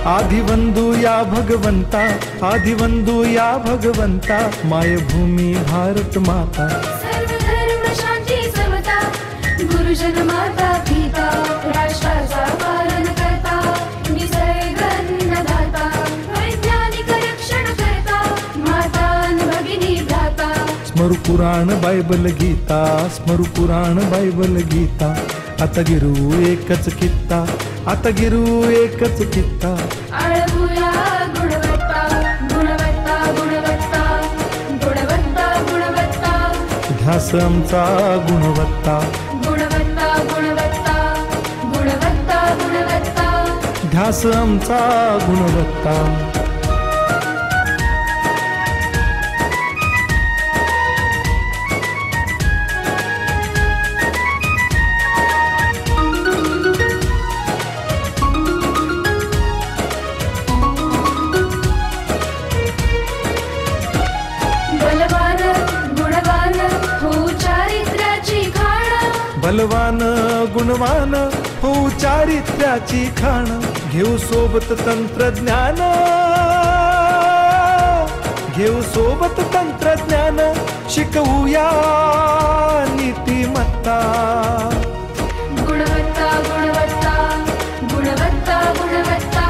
आदिवंदू या भगवंता, आदिवंदू या भगवंता, मायभूमी भारत माता। सर्व धर्म शांती समता, गुरुजन माता पिता, राष्ट्राचा पालन करता, निसर्ग अन्नदाता, वैज्ञानिक रक्षण करता, माता अन् भगिनी भ्राता। स्मरू पुराण बायबल गीता, स्मरू पुराण बायबल गीता, आता गिरू एकच कित्ता, आता गिरू एकच कित्ता। आळवूया गुणवत्ता, गुणवत्ता, गुणवत्ता, गुणवत्ता, गुणवत्ता, ध्यास आमचा गुणवत्ता, गुणवत्ता, गुणवत्ता, गुणवत्ता, गुणवत्ता, ध्यास आमचा गुणवत्ता। बलवान गुणवान हो चारित्र्याची खाण, बलवान गुणवान हो चारित्र्याची खाण, घेऊ सोबत तंत्रज्ञान, घेऊ सोबत तंत्रज्ञान, शिकवूया नीतिमत्ता। गुणवत्ता, गुणवत्ता, गुणवत्ता, गुणवत्ता,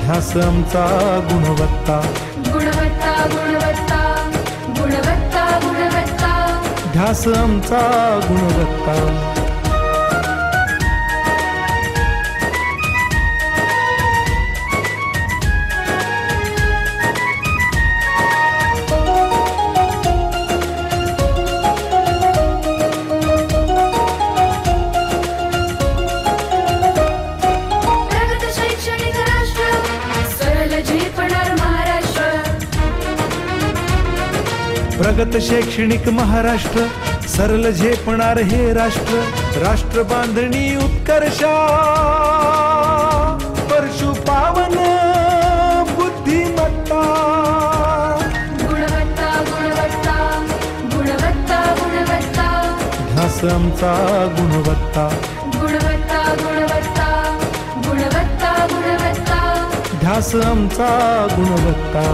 ध्यास आमचा गुणवत्ता, गुणवत्ता, गुणवत्ता, गुणवत्ता, गुणवत्ता, ध्यास आमचा गुणवत्ता। प्रगत शैक्षणिक राष्ट्र, सरळ झेपणार महाराष्ट्र। प्रगत शैक्षणिक महाराष्ट्र, सरल झेपणार हे राष्ट्र, राष्ट्र बांधणी उत्कर्षा, परशु पावन बुद्धिमत्ता। गुणवत्ता, गुणवत्ता, गुणवत्ता, गुणवत्ता, ध्यास आमचा गुणवत्ता, गुणवत्ता, गुणवत्ता, गुणवत्ता, गुणवत्ता, ध्यास आमचा गुणवत्ता।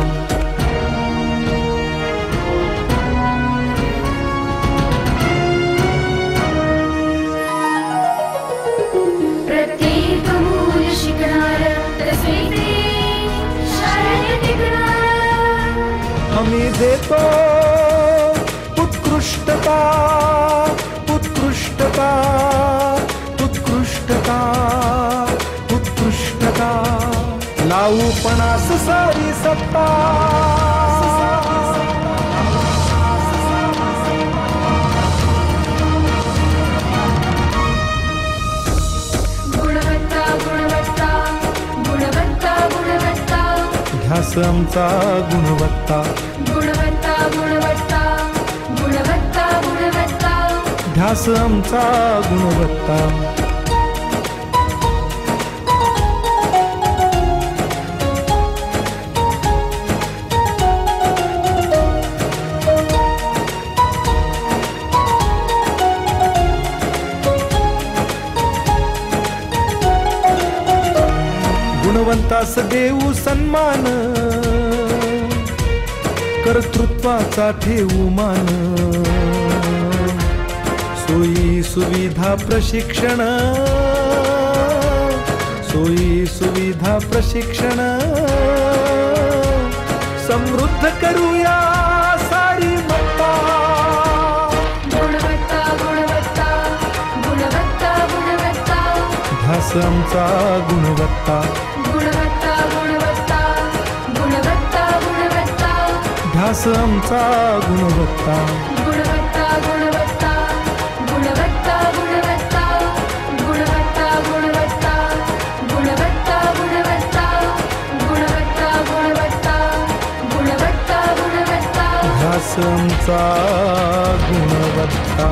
प्रत्येक मूल शिकणार, तसे शाळेत टिकणार। हमी देतो उत्कृष्टता, उत्कृष्टता, उत्कृष्टता, उत्कृष्टता, लावू पणास सारी सत्ता। गुणवत्ता, गुणवत्ता, गुणवत्ता, गुणवत्ता, ध्यास आमचा गुणवत्ता, गुणवत्ता, गुणवत्ता, गुणवत्ता, गुणवत्ता, ध्यास आमचा गुणवत्ता। गुणवंतास देऊ सन्मान, कर्तृत्वाचा ठेवू मान, सोयी सुविधा प्रशिक्षण, सोयी सुविधा प्रशिक्षण, समृद्ध करूया सारी मत्ता। गुणवत्ता, गुणवत्ता, गुणवत्ता, गुणवत्ता, ध्यास आमचा गुणवत्ता, गुणवत्ता, गुणवत्ता, गुणवत्ता, गुणवत्ता, ध्यास आमचा गुणवत्ता। गुणवत्ता, गुणवत्ता, गुणवत्ता, गुणवत्ता, गुणवत्ता, गुणवत्ता, गुणवत्ता, गुणवत्ता, गुणवत्ता, गुणवत्ता, गुणवत्ता, गुणवत्ता, ध्यास आमचा गुणवत्ता।